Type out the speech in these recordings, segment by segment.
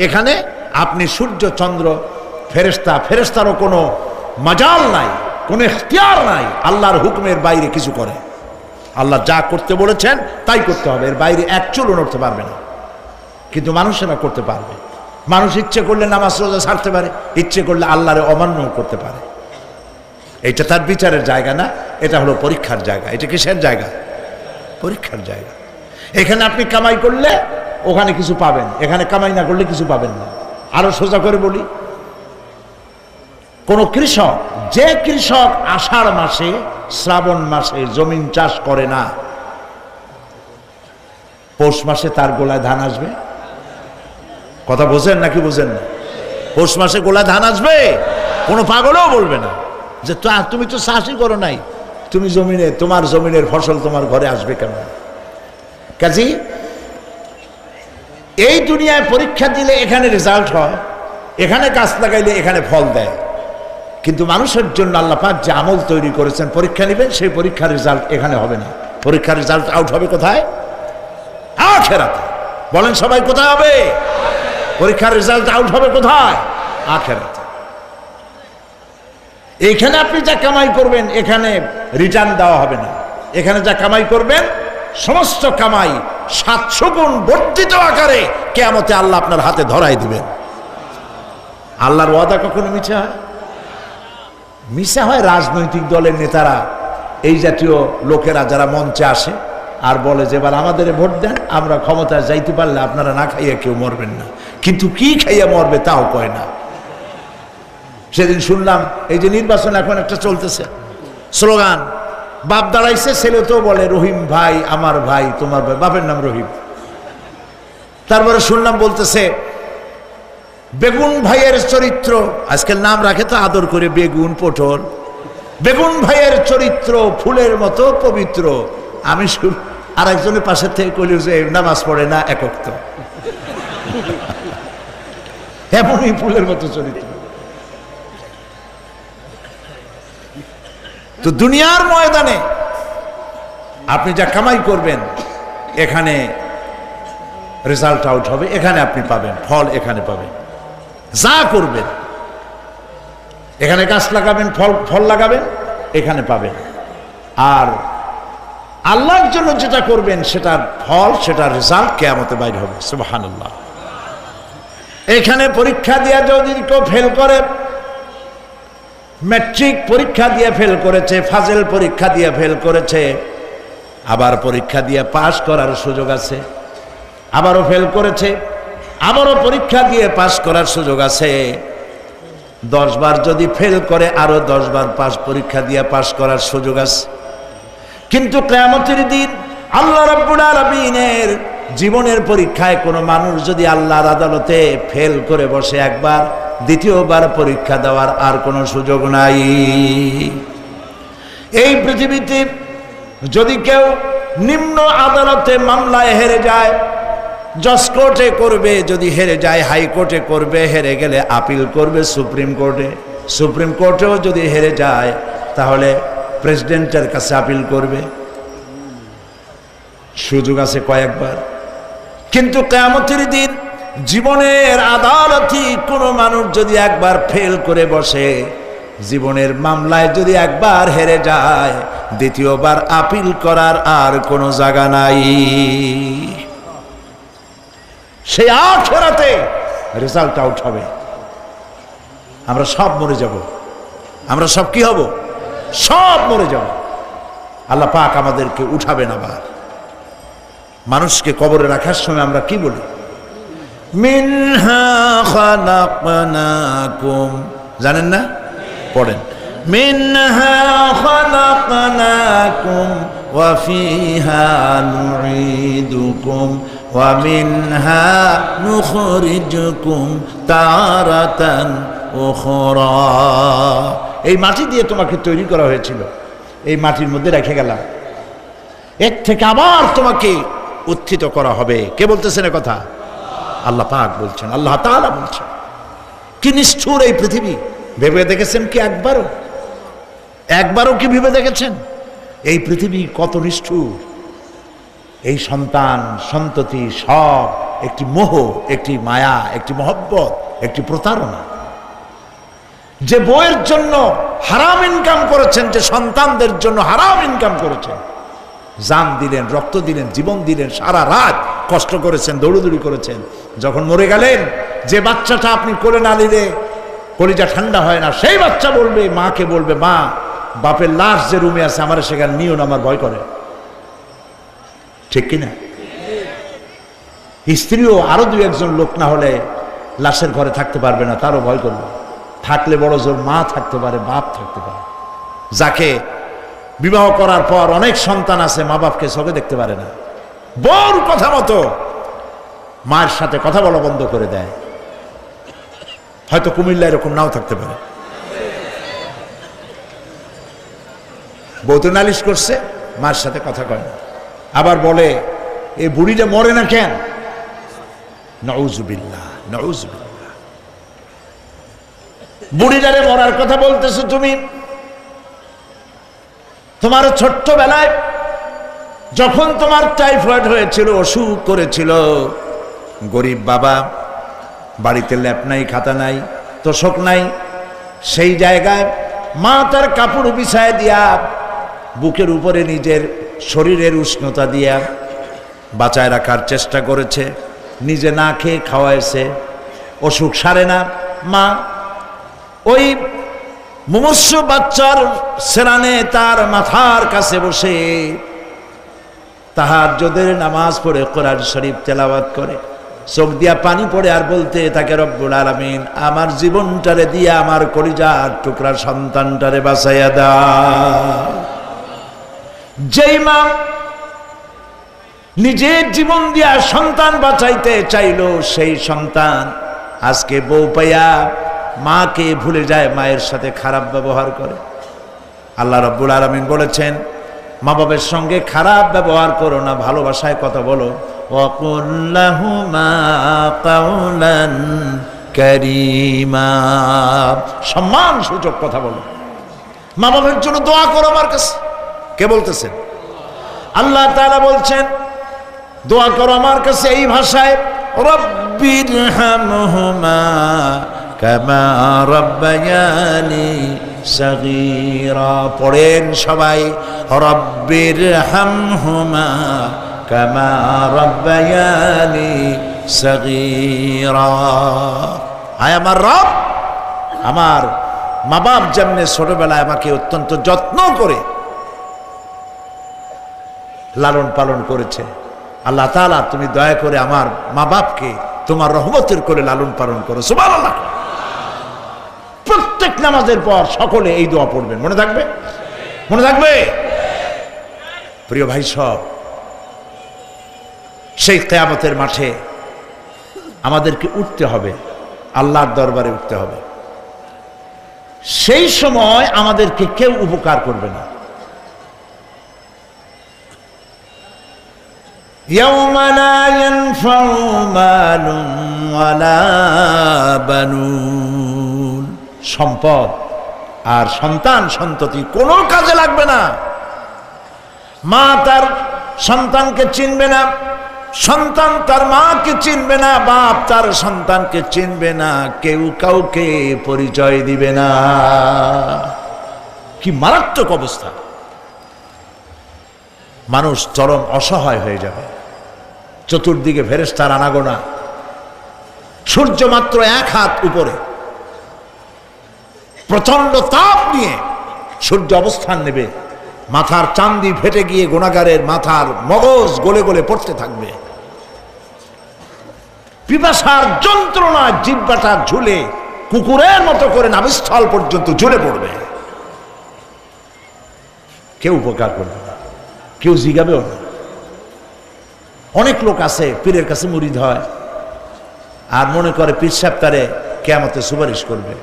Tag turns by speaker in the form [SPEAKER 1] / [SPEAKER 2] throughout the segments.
[SPEAKER 1] এখানে আপনি সূর্য চন্দ্র ফেরেশতা ফেরেশতারও কোনো মাজাল নাই, কোনো ইখতিয়ার নাই আল্লাহর হুকুমের বাইরে কিছু করে। আল্লাহ যা করতে বলেছেন তাই করতে হবে, এর বাইরে এক চুলও নড়তে পারবে না। কিন্তু মানুষেরা করতে পারবে। মানুষ ইচ্ছে করলে নামাজ রোজা ছাড়তে পারে, ইচ্ছে করলে আল্লাহর অমান্য করতে পারে। এটা তার বিচারের জায়গা না, এটা হলো পরীক্ষার জায়গা। এটা কিসের জায়গা? পরীক্ষার জায়গা। এখানে আপনি কামাই করলে ওখানে কিছু পাবেন, এখানে কামাই না করলে কিছু পাবেন না। আরো সোজা করে বলি, কোন কৃষক, যে কৃষক আষাঢ় মাসে শ্রাবণ মাসে জমিন চাষ করে না, পৌষ মাসে তার গোলায় ধান আসবে? কথা বোঝেন নাকি বোঝেন না? পৌষ মাসে গোলায় ধান আসবে? কোনো পাগলও বলবে না যে তুমি তো চাষই করো নাই, তুমি জমিনে, তোমার জমিনের ফসল তোমার ঘরে আসবে কেন? কাজী এই দুনিয়ায় পরীক্ষা দিলে এখানে রেজাল্ট হয়, এখানে গাছ লাগাইলে এখানে ফল দেয়। কিন্তু মানুষের জন্য আল্লাহ পাক যে আমল তৈরি করেছেন, পরীক্ষা নেবেন, সেই পরীক্ষার রেজাল্ট এখানে হবে না। পরীক্ষার রেজাল্ট আউট হবে কোথায়? আখিরাতে। বলেন সবাই, কোথায় হবে? পরীক্ষার রেজাল্ট আউট হবে কোথায়? আখিরাতে। এইখানে আপনি যা কামাই করবেন এখানে রিটার্ন দেওয়া হবে না। এখানে যা কামাই করবেন সমস্ত কামাই 700 গুণ বর্ধিত আকারে কিয়ামতে আল্লাহ আপনার হাতে ধরাই দিবেন। আল্লাহর ওয়াদা কখনো মিছা হয়? মিছা হয় রাজনৈতিক দলের নেতারা, এই জাতীয় লোকেরা যারা মঞ্চে আসে আর বলে যে এবার আমাদের ভোট দেন, আমরা ক্ষমতায় যাইতে পারলে আপনারা না খাইয়া কেউ মরবেন না। কিন্তু কি খাইয়া মরবে তাও কয় না। সেদিন শুনলাম এই যে নির্বাচন এখন একটা চলতেছে, স্লোগান বাপ দাঁড়াইছে, ছেলে তো বলে রহিম ভাই আমার ভাই, তোমার ভাই, বাপের নাম রহিম। তারপরে শুনলাম বলতেছে বেগুন ভাইয়ের চরিত্র, আজকাল নাম রাখে তো আদর করে বেগুন পটল, বেগুন ভাইয়ের চরিত্র ফুলের মতো পবিত্র। আমি আর একজনের পাশে থেকে কইল যে নামাজ পড়ে না, একক তো এমনই ফুলের মতো চরিত্র। তো দুনিয়ার ময়দানে আপনি যা কামাই করবেন এখানে রেজাল্ট আউট হবে, এখানে আপনি পাবেন ফল, এখানে পাবেন। যা করবেন এখানে গাছ লাগাবেন, ফল লাগাবেন, এখানে পাবেন। আর আল্লাহর জন্য যেটা করবেন সেটার ফল, সেটার রেজাল্ট কিয়ামতে বাইরে হবে। সুবহানাল্লাহ। এখানে পরীক্ষা দিয়ে যদি কেউ ফেল করে, ম্যাট্রিক পরীক্ষা দিয়ে ফেল করেছে, ফাজেল পরীক্ষা দিয়ে ফেল করেছে, আবার পরীক্ষা দিয়ে পাশ করার সুযোগ আছে, আবারও ফেল করেছে, আবারও পরীক্ষা দিয়ে পাশ করার সুযোগ আছে। 10 বার যদি ফেল করে আরো 10 বার পরীক্ষা দিয়ে পাশ করার সুযোগ আছে। কিন্তু কিয়ামতের দিন আল্লাহ রাব্বুল আলামিনের জীবনের পরীক্ষায় কোনো মানুষ যদি আল্লাহর আদালতে ফেল করে বসে একবার, দ্বিতীয়বার পরীক্ষা দেওয়ার আর কোনো সুযোগ নাই। এই পৃথিবীতে যদি কেউ নিম্ন আদালতে মামলায় হেরে যায়, জজ কোর্টে করবে, যদি হেরে যায় হাইকোর্টে করবে, হেরে গেলে আপিল করবে সুপ্রিম কোর্টে, সুপ্রিম কোর্টেও যদি হেরে যায় তাহলে প্রেসিডেন্টের কাছে আপিল করবে। সুযোগ আছে কয়েকবার। কিন্তু কিয়ামতের দিন জীবনের আদালতে কোনো মানুষ যদি একবার ফেল করে বসে, জীবনের মামলায় যদি একবার হেরে যায়, দ্বিতীয়বার আপিল করার আর কোনো জায়গা নাই। সেই আখিরাতে রেজাল্ট আউট হবে। আমরা সব মরে যাব, আমরা সব কি হব? সব মরে যাব। আল্লাহ পাক আমাদেরকে উঠাবেন আবার। মানুষকে কবরে রাখার সময় আমরা কি বলি? মিনহা খালাকনাকুম, জানেন না? পড়েন, মিনহা খালাকনাকুম ওয়া ফিহা নুঈদুকুম ওয়া মিনহা নুখরিজুকুম তারাতান উখরা। এই মাটি দিয়ে তোমাকে তৈরি করা হয়েছিল, এই মাটির মধ্যে রেখে গেলাম, এর থেকে আবার তোমাকে উত্থিত করা হবে। কে বলতেছেন এ কথা? আল্লাহ পাক বলছেন, আল্লাহ তাআলা বলছেন। কি নিষ্ঠুর এই পৃথিবী! ভেবে দেখেছেন কি একবারও কি ভেবে দেখেছেন এই পৃথিবী কত নিষ্ঠুর? এই সন্তান সন্ততি সব একটি মোহ, একটি মায়া, একটি মহব্বত, একটি প্রতারণা। যে বউয়ের জন্য হারাম ইনকাম করেছেন, যে সন্তানদের জন্য হারাম ইনকাম করেছেন, জান দিলেন, রক্ত দিলেন, জীবন দিলেন, সারা রাত কষ্ট করেছেন, দৌড়দৌড়ি করেছেন, যখন মরে গেলেন, যে বাচ্চাটা আপনি কোলে না নিলে কলিজা ঠান্ডা হয় না, সেই বাচ্চা বলবে, মাকে বলবে, মা বাপের লাশ যে রুমে আছে আমার সেখানে নিও না, আমার ভয় করে। ঠিক কিনা? স্ত্রীও আরো দু একজন লোক না হলে লাশের ঘরে থাকতে পারবে না, তারও ভয় করবে। থাকলে বড় জোর মা থাকতে পারে, বাপ থাকতে পারে। যাকে বিবাহ করার পর অনেক সন্তান আছে, মা বাপকে চোখে দেখতে পারে না, বউর কথা মতো মায়ের সাথে কথা বলা বন্ধ করে দেয়। হয়তো কুমিল্লা এরকম নাও থাকতে পারে। বউ তো নালিশ করছে, মায়ের সাথে কথা কয় না, আবার বলে এই বুড়িটা মরে না কেন? নাউজুবিল্লাহ, নাউজুবিল্লাহ। বুড়িটারে মরার কথা বলতেছো তুমি। তোমার ছোট্টবেলায় যখন তোমার টাইফয়েড হয়েছিল, অসুখ করেছিল, গরিব বাবা, বাড়িতে ল্যাপ নাই, খাতা নাই, তোষক নাই, সেই জায়গায় মা তার কাপড় বিছায় দিয়া বুকের উপরে নিজের শরীরের উষ্ণতা দিয়া বাঁচায় রাখার চেষ্টা করেছে, নিজে না খেয়ে খাওয়াইছে, অসুখ সারে না। মা ওই মুমূর্ষ বাচ্চার সেরানে তার মাথার কাছে বসে তাহাজ্জুদের নামাজ পড়ে কোরআন শরীফ তেলাওয়াত করে, চোখ দিয়া পানি পড়ে, আর বলতে তাকে, রব্বুল আলামিন আমার জীবনটারে দিয়া আমার কলিজার টুকরা সন্তানটারে বাঁচাইয়া দাও। যেই মা নিজের জীবন দিয়া সন্তান বাঁচাইতে চাইলো, সেই সন্তান আজকে বউ পাইয়া মাকে ভুলে যায়, মায়ের সাথে খারাপ ব্যবহার করে। আল্লাহ রাব্বুল আলামিন বলেছেন, মা বাবার সঙ্গে খারাপ ব্যবহার করো না, ভালোবাসায় কথা বলো। ওয়াকুল লাহুমা কাওলান কারীমা, সম্মান সূচক কথা বলো। মা বাবার জন্য দোয়া করো আমার কাছে। কে বলতেছেন? আল্লাহ তাআলা বলছেন দোয়া করো আমার কাছে এই ভাষায়, রব্বিরহামহুমা কামা রাব্বায়ানি সাগীরা। পড়েন সবাই, রব্বিরহামহুমা কামা রাব্বায়ানি সাগীরা। আয় আমার রব, আমার মা বাপ যেমনে ছোটবেলায় আমাকে অত্যন্ত যত্ন করে লালন পালন করেছে, আল্লাহ তাআলা তুমি দয়া করে আমার মা বাপকে তোমার রহমতের করে লালন পালন করো। সুবহানাল্লাহ। প্রত্যেক নামাজের পর সকলে এই দোয়া পড়বেন, মনে থাকবে? মনে থাকবে? প্রিয় ভাই সব, সেই কিয়ামতের মাঠে আমাদেরকে উঠতে হবে, আল্লাহর দরবারে উঠতে হবে। সেই সময় আমাদেরকে কেউ উপকার করবে না। ইয়াউমা লা ইয়ানফাউ মালুন ওয়ালা বানুন, সম্পদ আর সন্তান সন্ততি কোনো কাজে লাগবে না। মা তার সন্তানকে চিনবে না, সন্তান তার মাকে চিনবে না, বাপ তার সন্তানকে চিনবে না, কেউ কাউকে পরিচয় দিবে না। কি মারাত্মক অবস্থা! মানুষ চরম অসহায় হয়ে যাবে। চতুর্দিকে ফেরেশতার আনাগোনা, সূর্য মাত্র 1 হাত উপরে, প্রচন্ড তাপ নিয়ে সূর্য অবস্থান নেবে, মাথার চান্দি ফেটে গিয়ে গুনাহগারের মাথার মগজ গলে গলে পড়তে থাকবে। পিপাসার যন্ত্রণা জিহ্বাটা ঝুলে কুকুরের মতো করে নাভিস্থল পর্যন্ত ঝুলে পড়বে। কেউ উপকার করবে না, কেউ জিগাবেও না। অনেক লোক আছে পীরের কাছে মুরিদ হয় আর মনে করে পীর সাহেব তারে কিয়ামতে সুপারিশ করবে।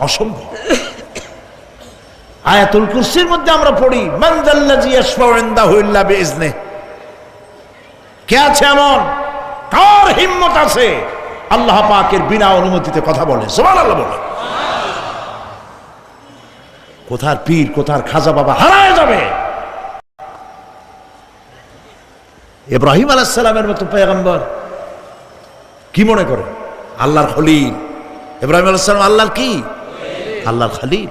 [SPEAKER 1] অসম্ভব। আয়াতুল কুরসির মধ্যে আমরা পড়ি, মান যাল্লাযী ইয়াশফাউ ইনদাহু ইল্লা বিইজনিহি। কে আছে এমন, কার হিম্মত আছে আল্লাহ পাকের বিনা অনুমতিতে কথা বলে? সুবহানাল্লাহ বলে। কোথার পীর, কোথার খাজা বাবা হারায় যাবে। ইব্রাহিম আলাইহিস সালামের মতো পয়গম্বর কি মনে করে? আল্লাহর খলিল। ইব্রাহিম আলাইহিস সালাম আল্লাহর কি? আল্লাহর খলিল।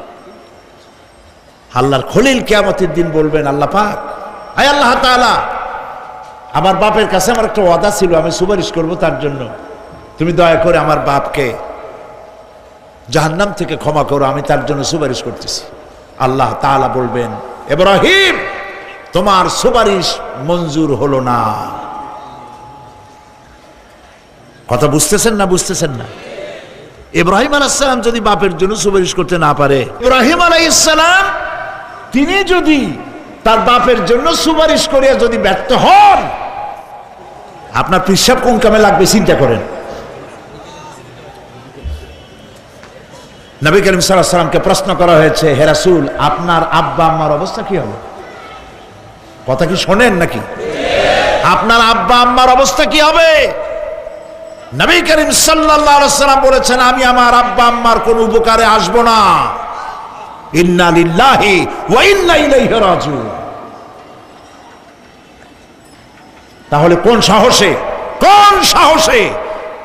[SPEAKER 1] আল্লাহর খলিল কিয়ামতের দিন বলবেন, আল্লাহ পাক, আয় আল্লাহ তাআলা, আমার বাপের কাছে আমার একটা ওয়াদা ছিল, আমি সুপারিশ করব তার জন্য, তুমি দয়া করে আমার বাপকে জাহান্নাম থেকে ক্ষমা করো, আমি তার জন্য সুপারিশ করতেছি। আল্লাহ তাআলা বলবেন, ইব্রাহিম, তোমার সুপারিশ মঞ্জুর হলো না। কথা বুঝতেছেন না? বুঝতেছেন না? ইব্রাহিম আলাইহিস সালাম যদি বাপের জন্য সুপারিশ করতে না পারে, ইব্রাহিম আলাইহিস সালাম তিনি যদি তার বাপের জন্য সুপারিশ করিয়া যদি ব্যর্থ হন, আপনার পিসাব কোন কামে লাগবে চিন্তা করেন। নবী করিম সাল্লাল্লাহু আলাইহি সাল্লামকে প্রশ্ন করা হয়েছে, হে রাসূল, আপনার আব্বা আম্মার অবস্থা কি হবে? কথা কি শোনেন নাকি? আপনার আব্বা আম্মার অবস্থা কি হবে? নবী করিম সাল্লাল্লাহু আলাইহি সাল্লাম বলেছেন, আমি আমার আব্বা আম্মার কোন উপকারে আসব না। ইন্না লিল্লাহি ওয়া ইন্না ইলাইহি রাজিউন। তাহলে কোন সাহসে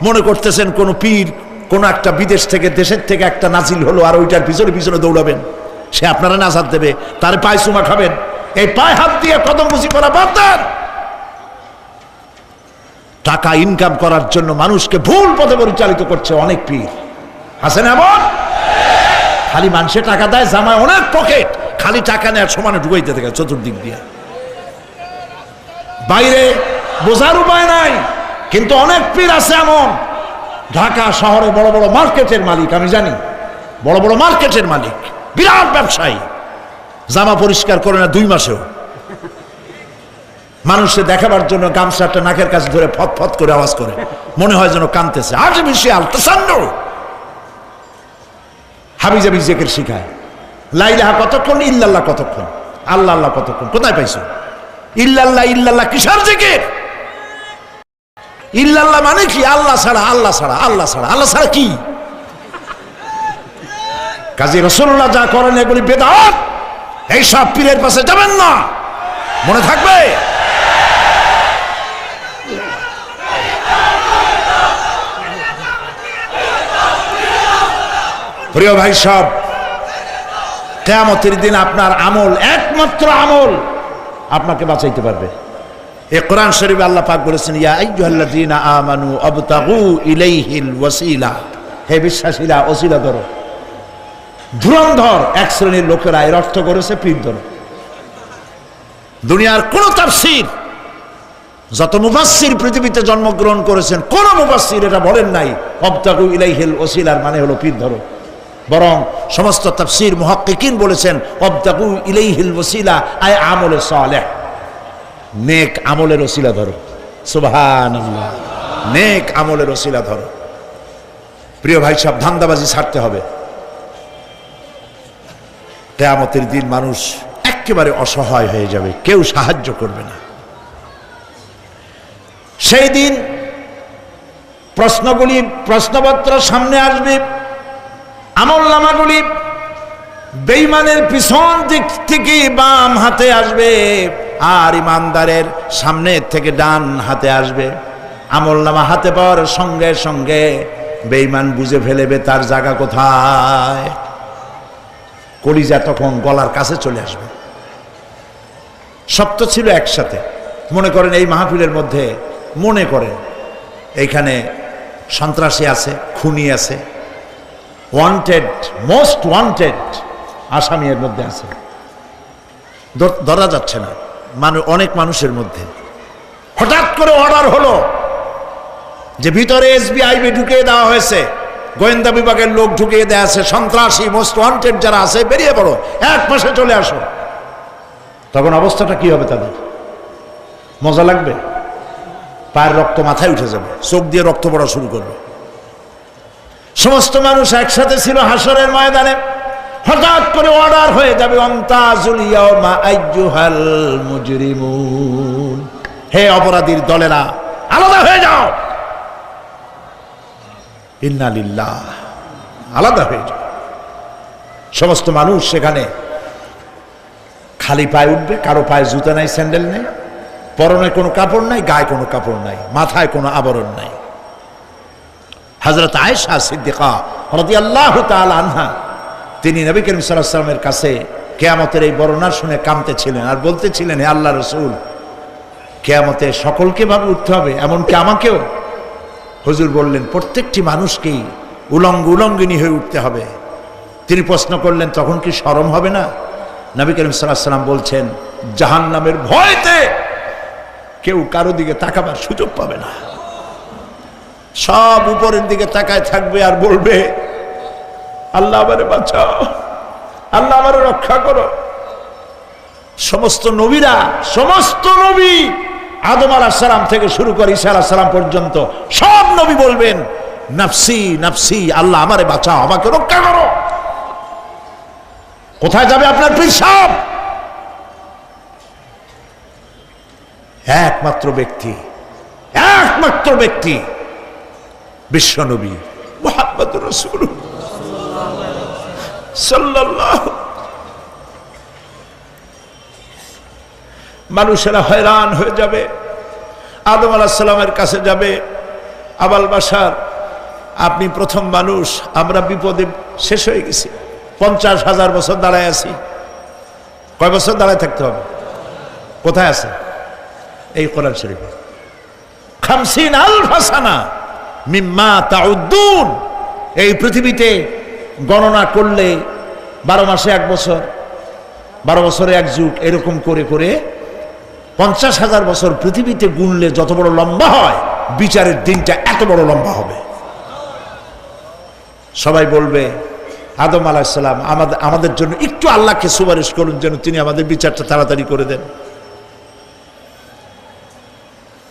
[SPEAKER 1] মনে করতেছেন কোন পীর কোন একটা বিদেশ থেকে দেশের থেকে একটা নাজিল হলো আর ওইটার পিছনে পিছনে দৌড়াবেন, সে আপনারা নাজাত দেবে, তার পায়ে চুমা খাবেন? এই পায়ে হাত দিয়ে কদম বুঝি করা বাদ দেন। টাকা ইনকাম করার জন্য মানুষকে ভুল পথে পরিচালিত করছে অনেক পীর, আছে না এমন? খালি মানুষে টাকা দেয়, জামায় অনেক পকেট, খালি টাকা নেয় সমানে ঢুকাইতে থাকে চতুর্দিক দিয়ে, বাইরে বোঝার উপায় নাই। কিন্তু অনেক পীর আছে এমন, ঢাকা শহরে বড় বড় মার্কেটের মালিক, আমি জানি, বড় বড় মার্কেটের মালিক, বিরাট ব্যবসায়ী, জামা পরিষ্কার করে না 2 মাসেও, মানুষকে দেখাবার জন্য গামছাটা নাকের কাছে ধরে ফত ফত করে আওয়াজ করে, মনে হয় যেন কাঁদতেছে। আর্টিফিশিয়াল তাসান্নুর, হাবিজাবি জিকির শিখায়। লা ইলাহা কতক্ষণ, ইল্লাল্লাহ কতক্ষণ, আল্লাহ আল্লাহ কতক্ষণ, কোথায় পাইছো? ইল্লাল্লাহ ইল্লাল্লাহ কিসের জিকির? ইল্লাল্লাহ মানে কি? আল্লাহ ছাড়া, আল্লাহ ছাড়া, আল্লাহ ছাড়া, আল্লাহ ছাড়া কি? কাজী রাসূলুল্লাহ যা করেন এগুলি বেদাত। এই সব পীরের পাশে যাবেন না, মনে থাকবে। প্রিয় ভাই সব, কিয়ামতের দিন আপনার আমল, একমাত্র আমল আপনাকে বাঁচাইতে পারবে। এই কোরআন শরীফে আল্লাহ পাক বলেছেন, ইয়া আইয়ুহাল্লাযীনা আমানু আবতাগু ইলাইহিল ওয়াসিলা, হে বিশ্বাসীরা ওসিলা ধরো। ধুরন্ধর এক শ্রেণীর লোকেরা এর অর্থ করেছে পীর ধরো। দুনিয়ার কোন তাফসীর, যত মুফাসসির পৃথিবীতে জন্মগ্রহণ করেছেন, কোন মুফাসসির এটা বলেন নাই আবতাগু ইলাইহিল ওসিলার মানে হলো পীর ধরো। বরং সমস্ত তাফসীর মুহাক্কিকিন বলেছেন আবতাগু ইলাইহিল ওসিলা আয় আমলে সালেহ, নেক আমলের ওসিলা ধরো। সুবহানাল্লাহ, নেক আমলের ওসিলা ধরো। প্রিয় ভাই সব, ধান্দাবাজি ছাড়তে হবে। কিয়ামতের দিন মানুষ একেবারে অসহায় হয়ে যাবে, কেউ সাহায্য করবে না। সেই দিন প্রশ্নপত্র সামনে আসবে, আমলনামাগুলি বেঈমানের পিছন দিক থেকে বাম হাতে আসবে, আর ইমানদারের সামনে থেকে ডান হাতে আসবে। আমলনামা হাতে পাওয়ার সঙ্গে সঙ্গে বেঈমান বুঝে ফেলবে তার জায়গা কোথায়। কলিজা তখন গলার কাছে চলে আসবে। সব তো ছিল একসাথে। মনে করেন এই মাহফিলের মধ্যে, মনে করেন এইখানে সন্ত্রাসী আছে, খুনি আছে, ওয়ান্টেড, মোস্ট ওয়ান্টেড আসামি এর মধ্যে আছে, ধরা যাচ্ছে না। অনেক মানুষের মধ্যে হঠাৎ করে অর্ডার হলো যে ভিতরে এসবিআইবি ঢুকিয়ে দেওয়া হয়েছে, গোয়েন্দা বিভাগের লোক ঢুকিয়ে দেওয়া আছে, সন্ত্রাসী মোস্ট ওয়ান্টেড যারা আছে বেরিয়ে পড়ো, 1 মাসে চলে আসো। তখন অবস্থাটা কি হবে তাদের? মজা লাগবে? পায়ের রক্ত মাথায় উঠে যাবে, চোখ দিয়ে রক্ত পড়া শুরু করবে। সমস্ত মানুষ একসাথে ছিল হাসরের ময়দানে, হঠাৎ করে অর্ডার হয়ে যাবে অন্তাজুল ইয়াউমা আইয়ুহাল মুজরিমুন, হে অপরাধীর দলেরা আলাদা হয়ে যাও। ইন্না লিল্লাহ, আলাদা হয়ে যাও। সমস্ত মানুষ সেখানে খালি পায়ে উঠবে, কারো পায়ে জুতা নাই, স্যান্ডেল নেই, পরনে কোনো কাপড় নাই, গায়ে কোনো কাপড় নাই, মাথায় কোনো আবরণ নাই। হযরত আয়েশা সিদ্দিকা রাদিয়াল্লাহু তাআলা আনহা তিনি নবী করিম সাল্লাল্লাহু আলাইহি ওয়াসাল্লামের কাছে কিয়ামতের এই বর্ণনা শুনে কাঁদতেছিলেন আর বলতেছিলেন, হে আল্লাহর রাসূল, কিয়ামতে সকলকে ভাবে উঠতে হবে, এমনকি আমাকেও? হুজুর বললেন, প্রত্যেকটি মানুষকেই উলঙ্গিনী হয়ে উঠতে হবে। তিনি প্রশ্ন করলেন, তখন কি শরম হবে না? নবী করিম সাল্লাল্লাহু আলাইহি ওয়াসাল্লাম বলছেন, জাহান্নামের ভয়তে কেউ কারো দিকে তাকাবার সুযোগ পাবে না। সব উপরের দিকে তাকায় থাকবে আর বলবে, আল্লাহ আমারে বাঁচাও, আল্লাহ আমারে রক্ষা করো। সমস্ত নবীরা, সমস্ত নবী আদম আলাইহিস সালাম থেকে শুরু করে ঈসা আলাইহিস সালাম পর্যন্ত সব নবী বলবেন, নাফসি নাফসি, আল্লাহ আমারে বাঁচাও, আমাকে রক্ষা করো। কোথায় যাবে আপনার পীর সাহেব? একমাত্র ব্যক্তি বিশ্বনবী মুহাম্মদুর রাসূলুল্লাহ সাল্লাল্লাহু। মানুষেরা হয়রান হয়ে যাবে, আদম আলাইহিস সালামের কাছে যাবে, আবাল বাশার, আপনি প্রথম মানুষ, আমরা বিপদে শেষ হয়ে গেছি, 50,000 বছর দাঁড়ায় আছি। কয় বছর দাঁড়ায় থাকতে হবে? কোথায় আছে? এই কোরআন শরীফে 50,000 সানা মিম্মা তাউদ্দুন। এই পৃথিবীতে গণনা করলে 12 মাসে 1 বছর, 12 বছরে 1 যুগ, এরকম করে করে 50,000 বছর পৃথিবীতে গুনলে যত বড় লম্বা হয়, বিচারের দিনটা এত বড় লম্বা হবে। সবাই বলবে, আদম আলাইহিস সালাম আমাদের জন্য একটু আল্লাহকে সুপারিশ করুন যেন তিনি আমাদের বিচারটা তাড়াতাড়ি করে দেন।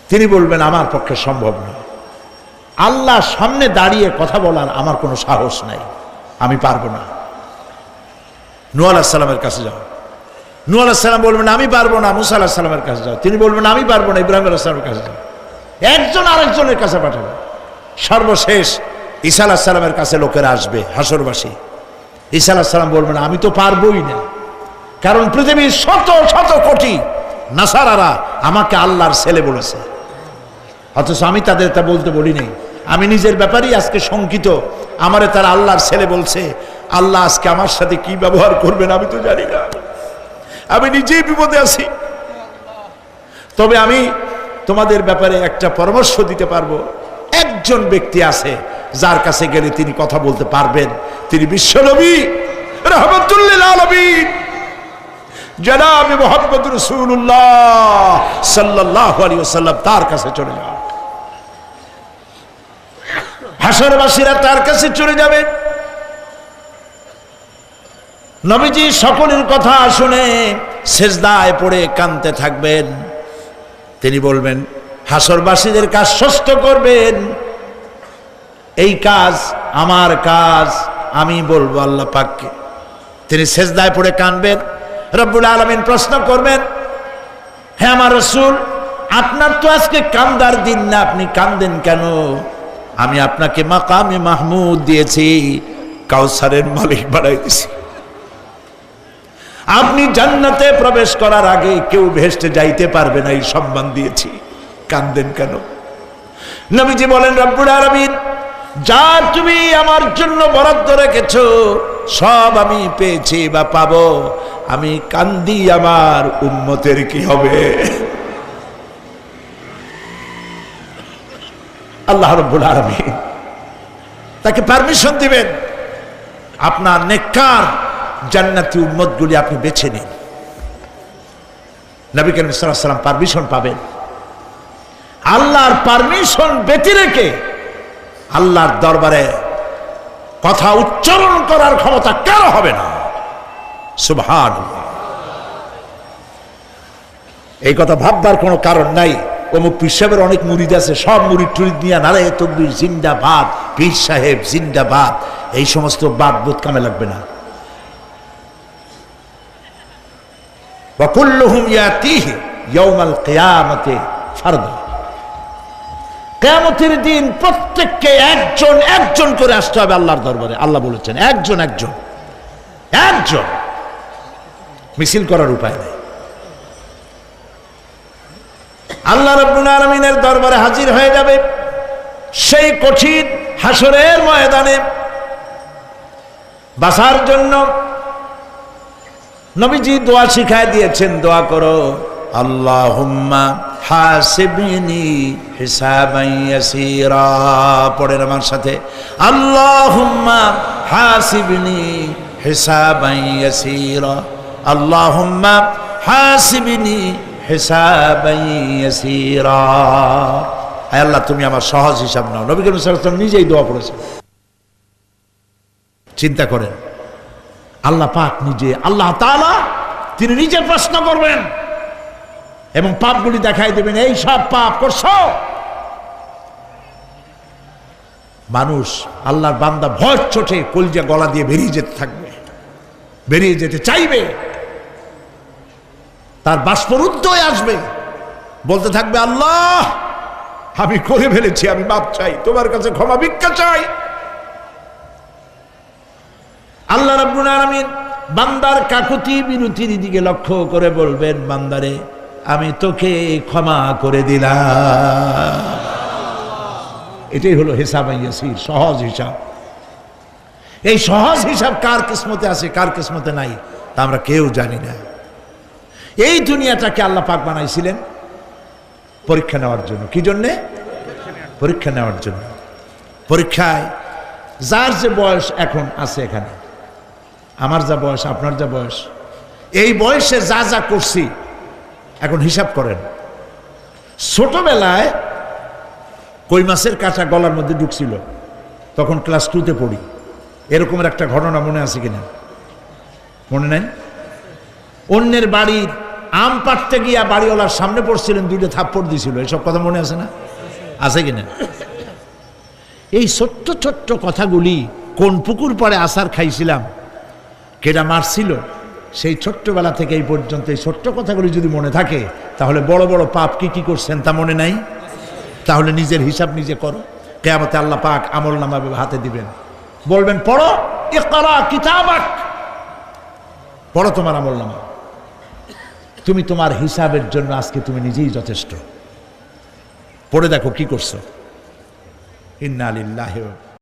[SPEAKER 1] তিনি বলবেন, আমার পক্ষে সম্ভব নয়, আল্লাহ সামনে দাঁড়িয়ে কথা বলার আমার কোনো সাহস নাই, আমি পারবো না। নূহ আলাইহিস সালামের কাছে যাও। নূহ আলাইহিস সালাম বলবেন, আমি পারবো না। মুসা আলাইহিস সালামের কাছে যাও। তিনি বলবেন, আমি পারবো না। ইব্রাহিম আলাইহিস সালামের কাছে যাও। একজন আরেকজনের কাছে পাঠাবে। সর্বশেষ ঈসা আলাইহিস সালামের কাছে লোকেরা আসবে, হাসরবাসী। ঈসা আলাইহিস সালাম বলবেন, আমি তো পারবোই না, কারণ পৃথিবীর শত শত কোটি নাসারারা আমাকে আল্লাহর ছেলে বলেছে, অথচ আমি তাদের তা বলতে বলি নাই। আমি নিজের ব্যাপারেই আজকে শঙ্কিত, আমারে তারা আল্লাহর ছেলে বলছে। আল্লাহ আজকে আমার সাথে কি ব্যবহার করবেন আমি তো জানি না, আমি নিজেই বিপদে আছি। তবে আমি তোমাদের ব্যাপারে একটা পরামর্শ দিতে পারবো। একজন ব্যক্তি আছে যার কাছে গেলে তিনি কথা বলতে পারবেন, তিনি বিশ্বনবী রাহমাতুল লিল আলামিন জনাব মুহাম্মদ রাসূলুল্লাহ সাল্লাল্লাহু আলাইহি ওয়াসাল্লাম। তার কাছে চলে যাও, হাসরবাসীরা তার কাছে চলে যাবে। নবীজি সকলের কথা শুনে সেজদায় পড়ে কাঁদতে থাকবেন। তিনি বলবেন, হাসরবাসীদের কাজ সুস্থ করবেন, এই কাজ আমার কাজ, আমি বলবো আল্লাহ পাককে। তিনি সেজদায় পড়ে কাঁদবেন। রব্বুল আলামিন প্রশ্ন করবেন, হে আমার রাসূল, আপনার তো আজকে কান্দার দিন না, আপনি কাঁদেন কেন? আমি আপনাকে মাকামে মাহমুদ দিয়েছি, কাউসারের মালিক বানাই দিয়েছি। আপনি জান্নাতে প্রবেশ করার আগে কেউ ভেস্টে যাইতে পারবে না, এই সম্মান দিয়েছি, কাঁদেন কেন? নবীজি বলেন, রব্বুল আলামিন যা তুমি আমার জন্য বরাদ্দ রেখেছো সব আমি পেয়েছি বা পাবো, আমি কান্দি আমার উম্মতের কি হবে? আল্লাহ রাব্বুল আলামিন তাকে পারমিশন দিবেন, আপনার নেককার জান্নাতি উম্মতগুলি আপনি বেছে নিন। নবী করিম সাল্লাল্লাহু আলাইহি ওয়াসাল্লাম পারমিশন পাবেন। আল্লাহর পারমিশন ব্যতি রেখে আল্লাহর দরবারে কথা উচ্চারণ করার ক্ষমতা কারো হবে না। সুবহানাল্লাহ। এই কথা ভাববার কোনো কারণ নাই। অমুক পীর সাহেবের অনেক মুরিদ আছে, সব মুরিদ টুরিদ নিয়ে নারায়ে তাকবীর জিন্দাবাদ, পীর সাহেব জিন্দাবাদ, এই সমস্ত বাদ বুদ কামে লাগবে না। ওয়া কুল্লুহুম ইয়াতিহি ইয়াউমাল কিয়ামাতি ফারদা। কিয়ামতের দিন প্রত্যেককে একজন একজন করে আসতে হবে আল্লাহর দরবারে। আল্লাহ বলেছেন একজন একজন একজন, মিছিল করার উপায় নেই। আল্লাহ রাব্বুল আলামিনের দরবারে হাজির হয়ে যাবে সেই কঠিন হাসরের ময়দানে। বাঁচার জন্য নবীজি দোয়া শিখায় দিয়েছেন, দোয়া করো, আল্লাহুম্মা হাসিবনি হিসাবান ইয়াসীরা। পড়েন আমার সাথে, আল্লাহুম্মা হাসিবনি হিসাবান ইয়াসীরা, আল্লাহুম্মা হাসিবনি হিসাবান ইয়াসীরা। আয় আল্লাহ, তুমি আমার সহজ হিসাব নাও। নবী করিম সাল্লাল্লাহু আলাইহি ওয়াসাল্লাম নিজেই দোয়া করেছেন। চিন্তা করেন, আল্লাহ পাক নিজে, আল্লাহ তাআলা তিনি নিজে প্রশ্ন করবেন এবং পাপগুলি দেখাই দেবেন, এই সব পাপ করছো। মানুষ, আল্লাহর বান্দা ভয় চোটে কলজা গলা দিয়ে বেরিয়ে যেতে থাকবে, বেরিয়ে যেতে চাইবে, তার বাষ্পরুদ্ধ হয়ে আসবে, বলতে থাকবে, আল্লাহ আমি করে ফেলেছি, আমি মাপ চাই, তোমার কাছে ক্ষমা ভিক্ষা চাই। আল্লাহ রাব্বুল আলামিন বান্দার কাকুতি বিনতির দিকে লক্ষ্য করে বলবেন, বান্দারে আমি তোকে ক্ষমা করে দিলাম। এটাই হলো হিসাব ইয়াসির, সহজ হিসাব। এই সহজ হিসাব কার কিসমতে আছে, কার কিসমতে নাই, তা আমরা কেউ জানি না। এই দুনিয়াটাকে আল্লাহ পাক বানাইছিলেন পরীক্ষা নেওয়ার জন্য। কি জন্যে? পরীক্ষা নেওয়ার জন্য। পরীক্ষায় যার যে বয়স এখন আছে এখানে, আমার যা বয়স, আপনার যা বয়স, এই বয়সে যা যা করছি এখন হিসাব করেন। ছোটবেলায় কই মাছের কাঁচা গলার মধ্যে ঢুকছিল, তখন ক্লাস 2তে পড়ি। এরকমের একটা ঘটনা মনে আছে কিনা? মনে নাই? অন্যের বাড়ির আম পাড়তে গিয়া বাড়িওয়ালার সামনে পড়ছিলেন, 2টা থাপ্পড় দিছিল। এসব কথা মনে আছে না? আছে কিনা? এই ছোট্ট ছোট্ট কথাগুলি, কোন পুকুর পাড়ে আসার খাইছিলাম, কেডা মারছিল, সেই ছোট্টবেলা থেকে এই পর্যন্ত এই ছোট্ট কথাগুলি যদি মনে থাকে, তাহলে বড় বড় পাপ কি কি করছেন তা মনে নাই? তাহলে নিজের হিসাব নিজে করো। কিয়ামতে আল্লাহ পাক আমলনামা হাতে দিবেন, বলবেন পড়ো, ইকরা কিতাবাক, পড়ো তোমার আমলনামা। তুমি তোমার হিসাবের জন্য আজকে তুমি নিজেই যথেষ্ট। পড়ে দেখো কি করছো। ইন্না লিল্লাহি